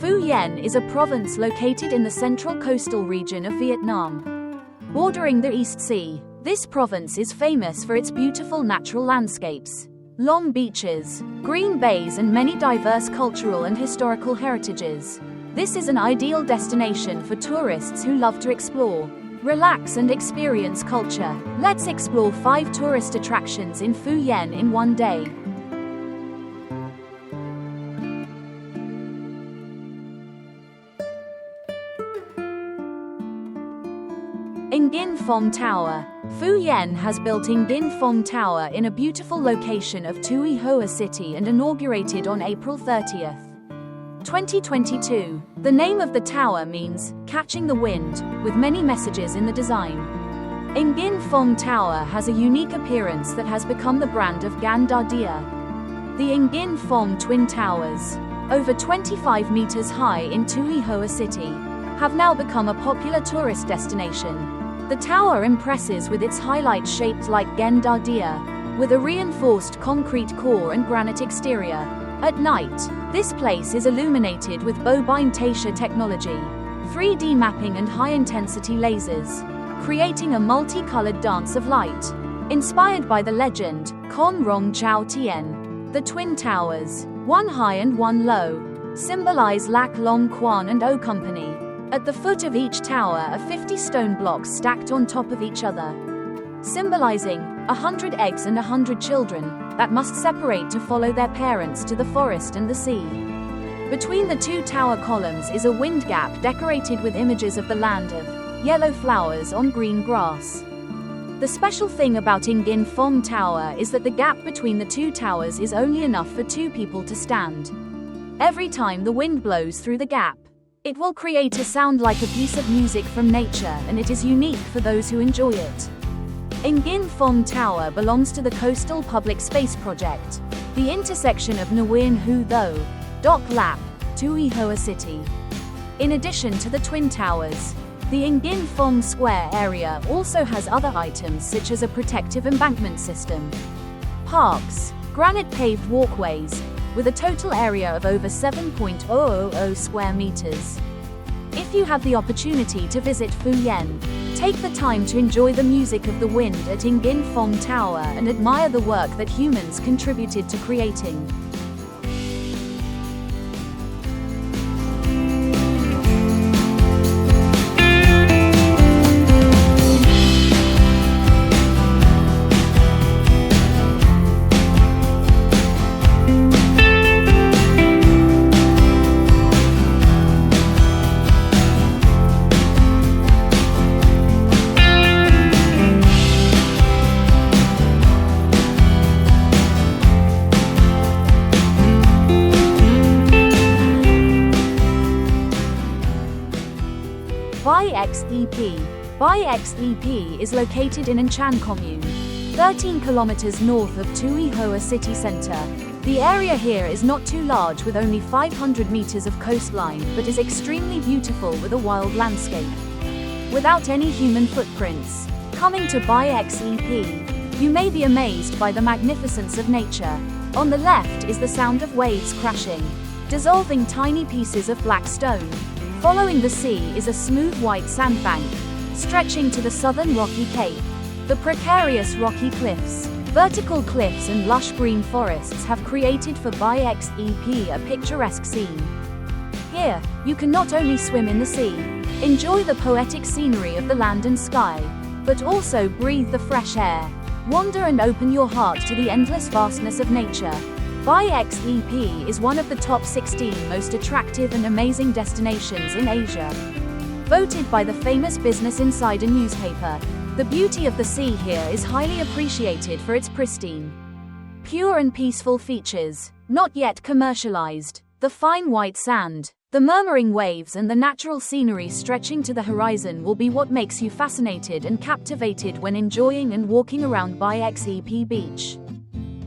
Phu Yen is a province located in the central coastal region of Vietnam. Bordering the East Sea, this province is famous for its beautiful natural landscapes, long beaches, green bays and many diverse cultural and historical heritages. This is an ideal destination for tourists who love to explore, relax and experience culture. Let's explore 5 tourist attractions in Phu Yen in one day. Nghinh Phong Tower. Phu Yen has built Nghinh Phong Tower in a beautiful location of Tuy Hoa city and inaugurated on April 30th, 2022. The name of the tower means catching the wind, with many messages in the design. Nghinh Phong Tower has a unique appearance that has become the brand of Ganh Da Dia. The Nghinh Phong Twin Towers, over 25 meters high in Tuy Hoa city, have now become a popular tourist destination. The tower impresses with its highlights shaped like Ganh Da Dia, with a reinforced concrete core and granite exterior. At night, this place is illuminated with Bai Xep technology, 3D mapping and high-intensity lasers, creating a multicolored dance of light. Inspired by the legend, Con Rong Chao Tien, the Twin Towers, one high and one low, symbolize Lac Long Quan and O Company. At the foot of each tower are 50 stone blocks stacked on top of each other, symbolizing 100 eggs and 100 children that must separate to follow their parents to the forest and the sea. Between the 2 tower columns is a wind gap decorated with images of the land of yellow flowers on green grass. The special thing about Nghinh Phong Tower is that the gap between the 2 towers is only enough for 2 people to stand. Every time the wind blows through the gap, it will create a sound like a piece of music from nature, and it is unique for those who enjoy it. Nghinh Phong Tower belongs to the Coastal Public Space Project, the intersection of Nguyen Hu Tho, Doc Lap, Tuy Hoa City. In addition to the Twin Towers, the Nghinh Phong Square area also has other items such as a protective embankment system, parks, granite paved walkways, with a total area of over 7.000 square meters. If you have the opportunity to visit Phu Yen, take the time to enjoy the music of the wind at Nghinh Phong Tower and admire the work that humans contributed to creating. Bai Xep. Bai Xep is located in Chan Commune, 13 kilometers north of Tuy Hoa city center. The area here is not too large with only 500 meters of coastline, but is extremely beautiful with a wild landscape. Without any human footprints, coming to Bai Xep, you may be amazed by the magnificence of nature. On the left is the sound of waves crashing, dissolving tiny pieces of black stone. Following the sea is a smooth white sandbank, stretching to the southern rocky cape. The precarious rocky cliffs, vertical cliffs and lush green forests have created for Bai Xep a picturesque scene. Here, you can not only swim in the sea, enjoy the poetic scenery of the land and sky, but also breathe the fresh air, wander and open your heart to the endless vastness of nature. Bai Xep is one of the top 16 most attractive and amazing destinations in Asia. Voted by the famous Business Insider newspaper, the beauty of the sea here is highly appreciated for its pristine, pure and peaceful features, not yet commercialized. The fine white sand, the murmuring waves and the natural scenery stretching to the horizon will be what makes you fascinated and captivated when enjoying and walking around Bai Xep beach.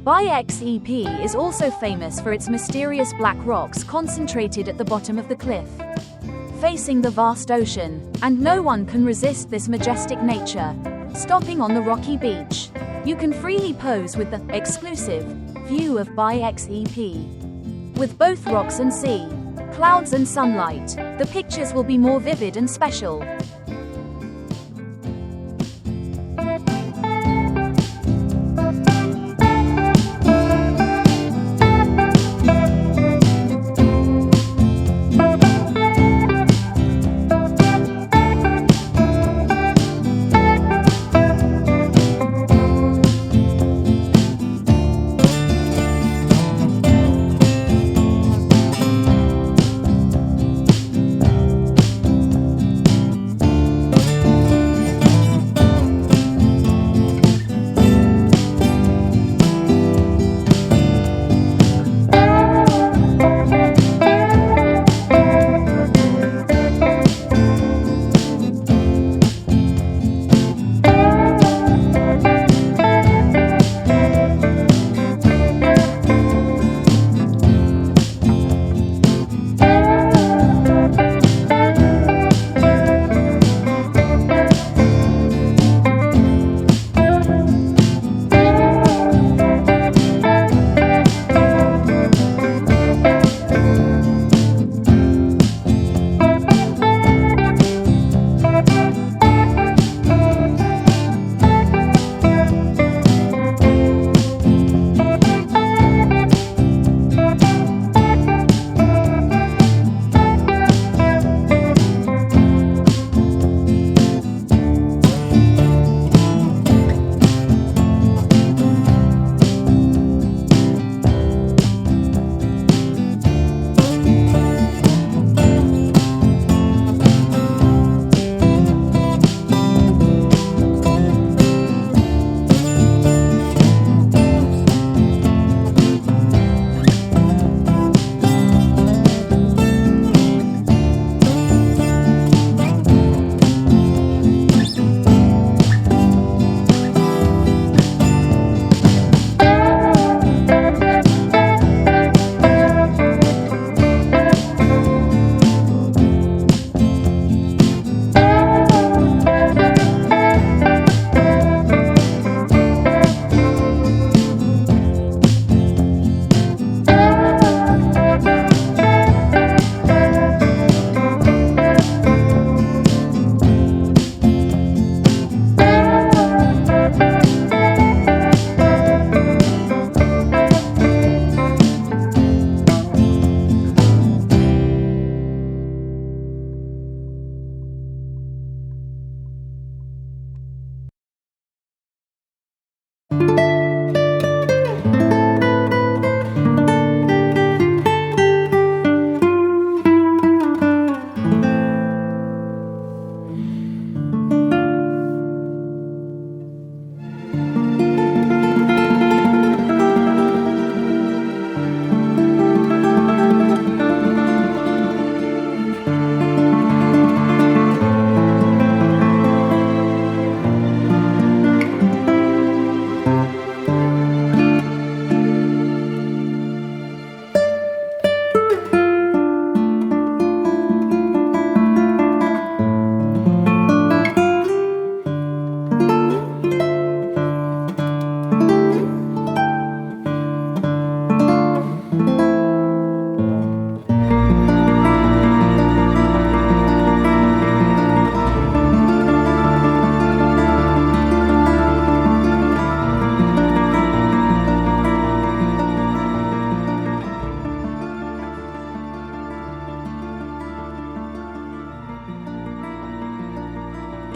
Bai Xep is also famous for its mysterious black rocks concentrated at the bottom of the cliff, facing the vast ocean, and no one can resist this majestic nature. Stopping on the rocky beach, you can freely pose with the exclusive view of Bai Xep. With both rocks and sea clouds and sunlight, the pictures will be more vivid and special.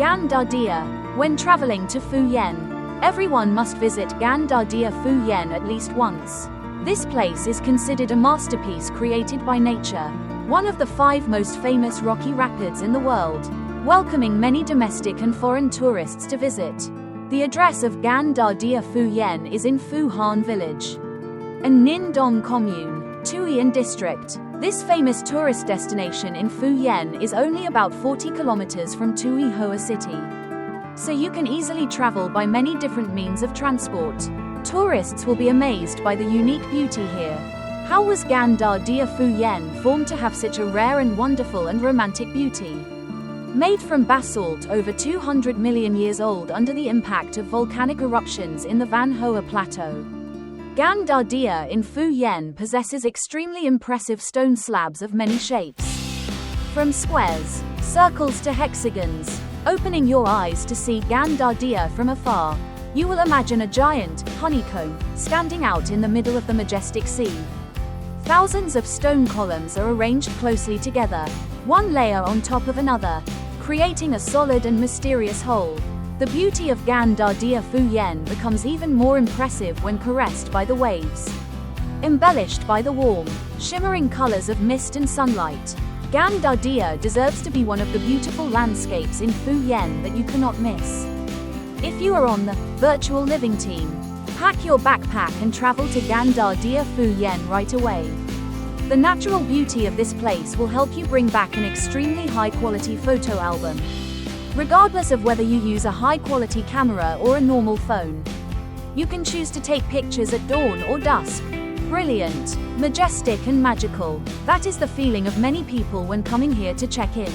Ganh Da Dia. When traveling to Phu Yen, everyone must visit Ganh Da Dia Phu Yen at least once. This place is considered a masterpiece created by nature, one of the 5 most famous rocky rapids in the world, welcoming many domestic and foreign tourists to visit. The address of Ganh Da Dia Phu Yen is in Phu Han Village, and Ninh Dong Commune, Tuy Hoa District. This famous tourist destination in Phu Yen is only about 40 kilometers from Tuy Hoa city, so you can easily travel by many different means of transport. Tourists will be amazed by the unique beauty here. How was Ganh Da Dia Phu Yen formed to have such a rare and wonderful and romantic beauty? Made from basalt over 200 million years old under the impact of volcanic eruptions in the Van Hoa Plateau. Ganh Da Dia in Phu Yen possesses extremely impressive stone slabs of many shapes. From squares, circles to hexagons, opening your eyes to see Ganh Da Dia from afar, you will imagine a giant honeycomb standing out in the middle of the majestic sea. Thousands of stone columns are arranged closely together, one layer on top of another, creating a solid and mysterious whole. The beauty of Ganh Da Dia Phu Yen becomes even more impressive when caressed by the waves. Embellished by the warm, shimmering colors of mist and sunlight, Ganh Da Dia deserves to be one of the beautiful landscapes in Phu Yen that you cannot miss. If you are on the virtual living team, pack your backpack and travel to Ganh Da Dia Phu Yen right away. The natural beauty of this place will help you bring back an extremely high-quality photo album. Regardless of whether you use a high-quality camera or a normal phone, you can choose to take pictures at dawn or dusk. Brilliant, majestic and magical. That is the feeling of many people when coming here to check in.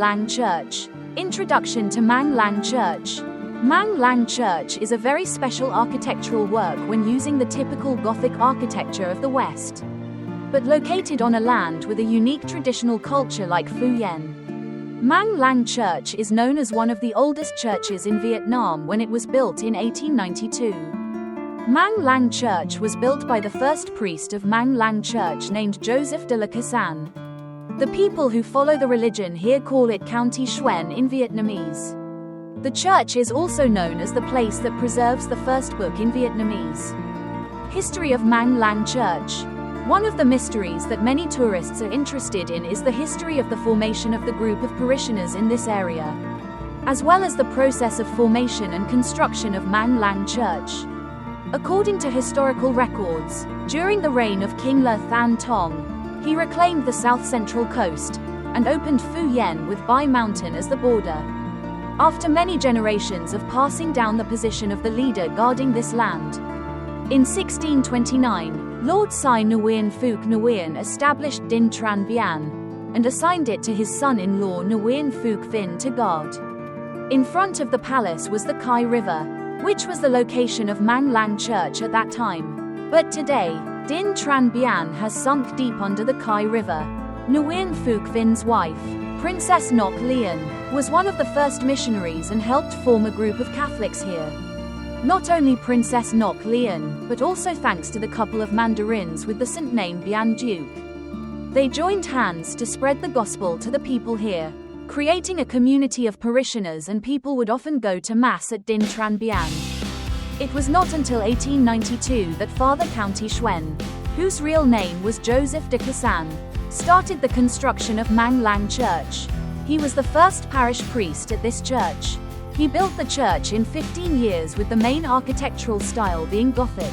Lang Church. Introduction to Mang Lang Church. Mang Lang Church is a very special architectural work when using the typical Gothic architecture of the West, but located on a land with a unique traditional culture like Phu Yen. Mang Lang Church is known as one of the oldest churches in Vietnam when it was built in 1892. Mang Lang Church was built by the first priest of Mang Lang Church named Joseph de la Cassan. The people who follow the religion here call it County Xuyen in Vietnamese. The church is also known as the place that preserves the first book in Vietnamese. History of Mang Lang Church. One of the mysteries that many tourists are interested in is the history of the formation of the group of parishioners in this area, as well as the process of formation and construction of Mang Lang Church. According to historical records, during the reign of King Le Than Tong, he reclaimed the south-central coast and opened Phu Yen with Bai Mountain as the border. After many generations of passing down the position of the leader guarding this land, in 1629, Lord Sai Nguyen Phuc Nguyen established Dinh Tran Bien and assigned it to his son-in-law Nguyen Phuc Vinh to guard. In front of the palace was the Kai River, which was the location of Mang Lang Church at that time. But today, Dinh Tran Bien has sunk deep under the Kai River. Nguyen Phuc Vinh's wife, Princess Ngoc Lien, was one of the first missionaries and helped form a group of Catholics here. Not only Princess Ngoc Lien, but also thanks to the couple of Mandarins with the saint name Bien Duc. They joined hands to spread the gospel to the people here, creating a community of parishioners, and people would often go to Mass at Dinh Tran Bien. It was not until 1892 that Father County Xuyen, whose real name was Joseph de Cassan, started the construction of Mang Lang Church. He was the first parish priest at this church. He built the church in 15 years with the main architectural style being Gothic.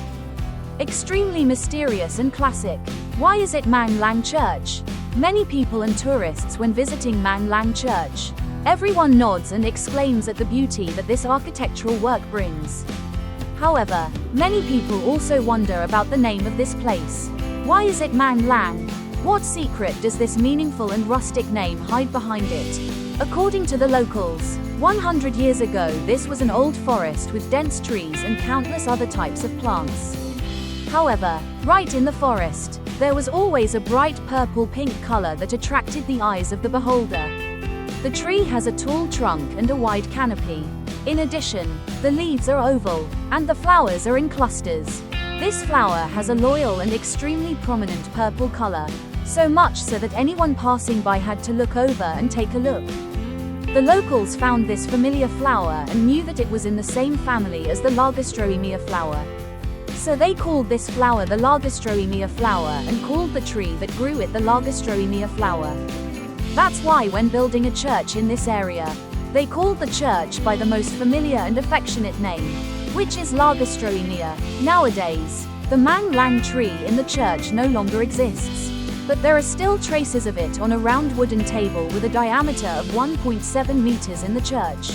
Extremely mysterious and classic. Why is it Mang Lang Church? Many people and tourists when visiting Mang Lang Church, everyone nods and exclaims at the beauty that this architectural work brings. However, many people also wonder about the name of this place. Why is it Mang Lang? What secret does this meaningful and rustic name hide behind it? According to the locals, 100 years ago this was an old forest with dense trees and countless other types of plants. However, right in the forest, there was always a bright purple-pink color that attracted the eyes of the beholder. The tree has a tall trunk and a wide canopy. In addition, the leaves are oval, and the flowers are in clusters. This flower has a loyal and extremely prominent purple color, so much so that anyone passing by had to look over and take a look. The locals found this familiar flower and knew that it was in the same family as the Lagerstroemia flower. So they called this flower the Lagerstroemia flower and called the tree that grew it the Lagerstroemia flower. That's why when building a church in this area, they called the church by the most familiar and affectionate name, which is Lagerstroemia. Nowadays, the Mang Lang tree in the church no longer exists, but there are still traces of it on a round wooden table with a diameter of 1.7 meters in the church.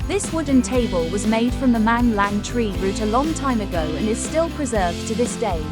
This wooden table was made from the Mang Lang tree root a long time ago and is still preserved to this day.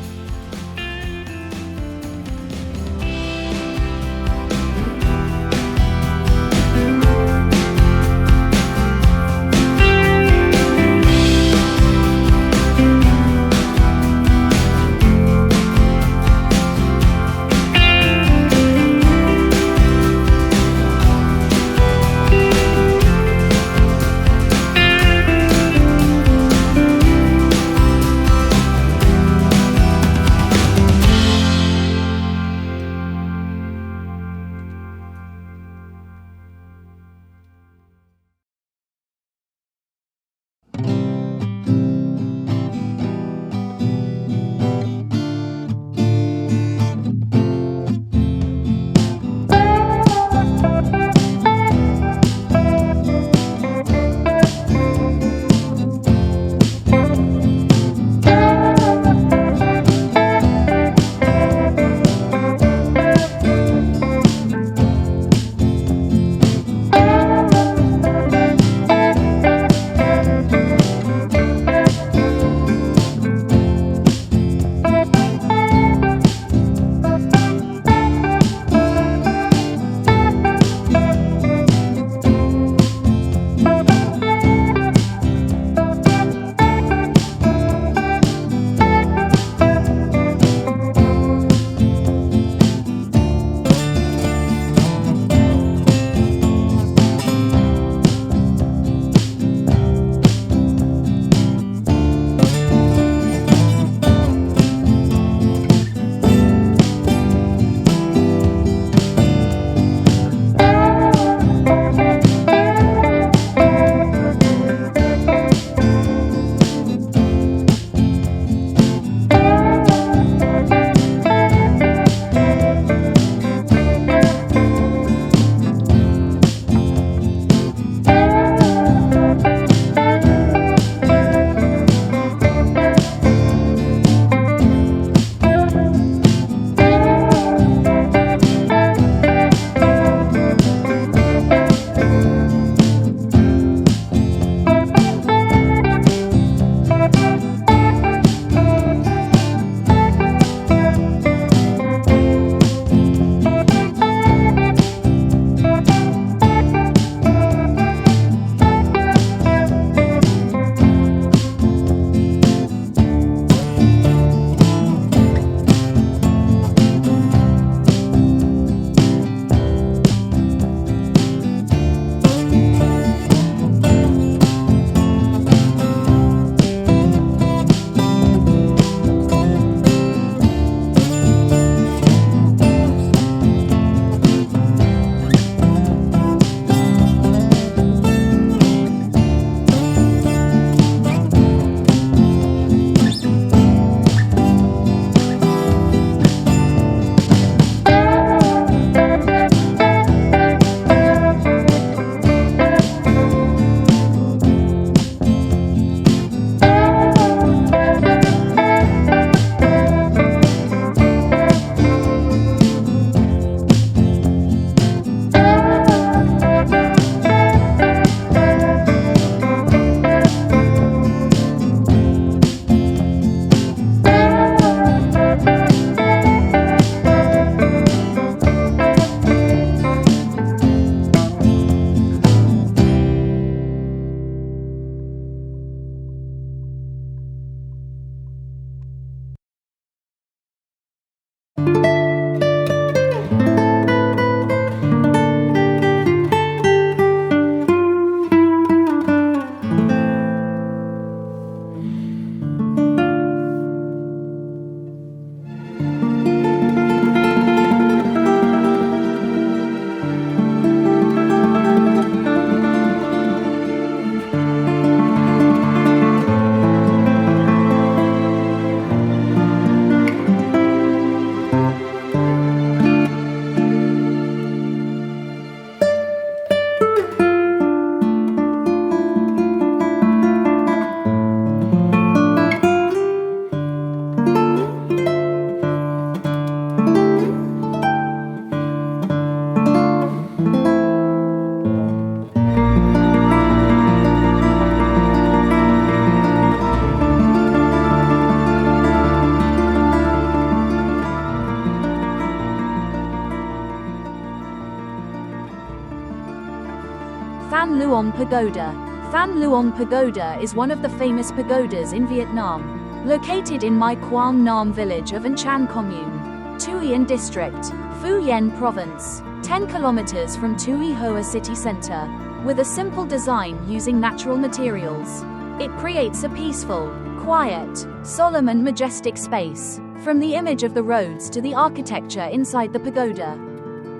Luong Pagoda. Than Luong Pagoda is one of the famous pagodas in Vietnam. Located in Mai Quang Nam village of An Chan Commune, Tuy Hoa District, Phu Yen Province, 10 kilometers from Tuy Hoa city center. With a simple design using natural materials, it creates a peaceful, quiet, solemn and majestic space. From the image of the roads to the architecture inside the pagoda,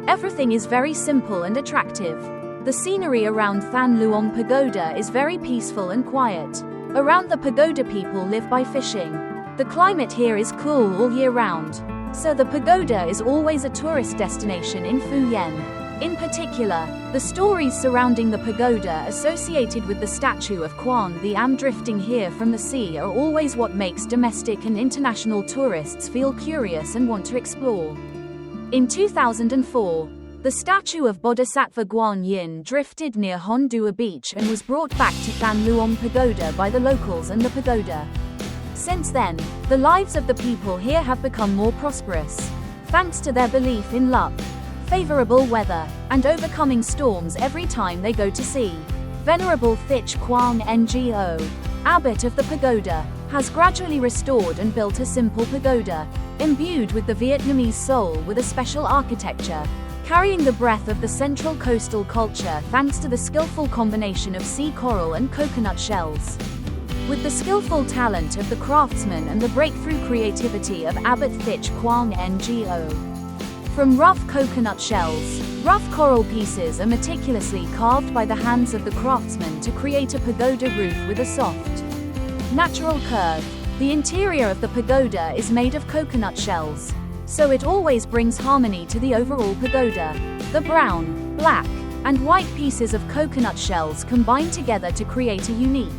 everything is very simple and attractive. The scenery around Than Luong Pagoda is very peaceful and quiet. Around the pagoda people live by fishing. The climate here is cool all year round, so the pagoda is always a tourist destination in Phu Yen. In particular, the stories surrounding the pagoda associated with the statue of Quan the Am drifting here from the sea are always what makes domestic and international tourists feel curious and want to explore. In 2004, the statue of Bodhisattva Guan Yin drifted near Hon Dua Beach and was brought back to Than Luong Pagoda by the locals and the pagoda. Since then, the lives of the people here have become more prosperous, thanks to their belief in luck, favorable weather, and overcoming storms every time they go to sea. Venerable Thich Quang Ngo, abbot of the pagoda, has gradually restored and built a simple pagoda, imbued with the Vietnamese soul with a special architecture, carrying the breath of the central coastal culture thanks to the skillful combination of sea coral and coconut shells. With the skillful talent of the craftsman and the breakthrough creativity of Abbot Thich Quang Ngo. From rough coconut shells, rough coral pieces are meticulously carved by the hands of the craftsman to create a pagoda roof with a soft, natural curve. The interior of the pagoda is made of coconut shells, so it always brings harmony to the overall pagoda. The brown, black, and white pieces of coconut shells combine together to create a unique,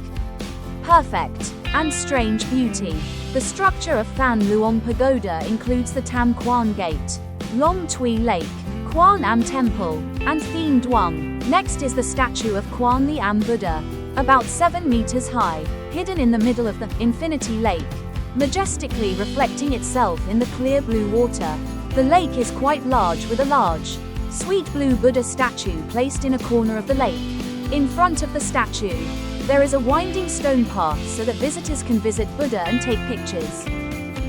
perfect, and strange beauty. The structure of Than Luong Pagoda includes the Tam Quan Gate, Long Tui Lake, Quan Am Temple, and Thien Duong. Next is the statue of Quan the Am Buddha, about 7 meters high, hidden in the middle of the Infinity Lake, majestically reflecting itself in the clear blue water. The lake is quite large with a large, sweet blue Buddha statue placed in a corner of the lake. In front of the statue, there is a winding stone path so that visitors can visit Buddha and take pictures.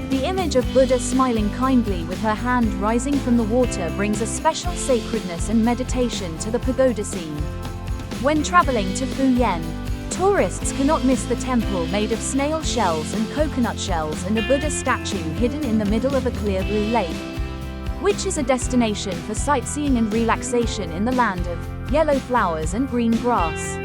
The image of Buddha smiling kindly with her hand rising from the water brings a special sacredness and meditation to the pagoda scene. When traveling to Phu Yen, tourists cannot miss the temple made of snail shells and coconut shells and a Buddha statue hidden in the middle of a clear blue lake, which is a destination for sightseeing and relaxation in the land of yellow flowers and green grass.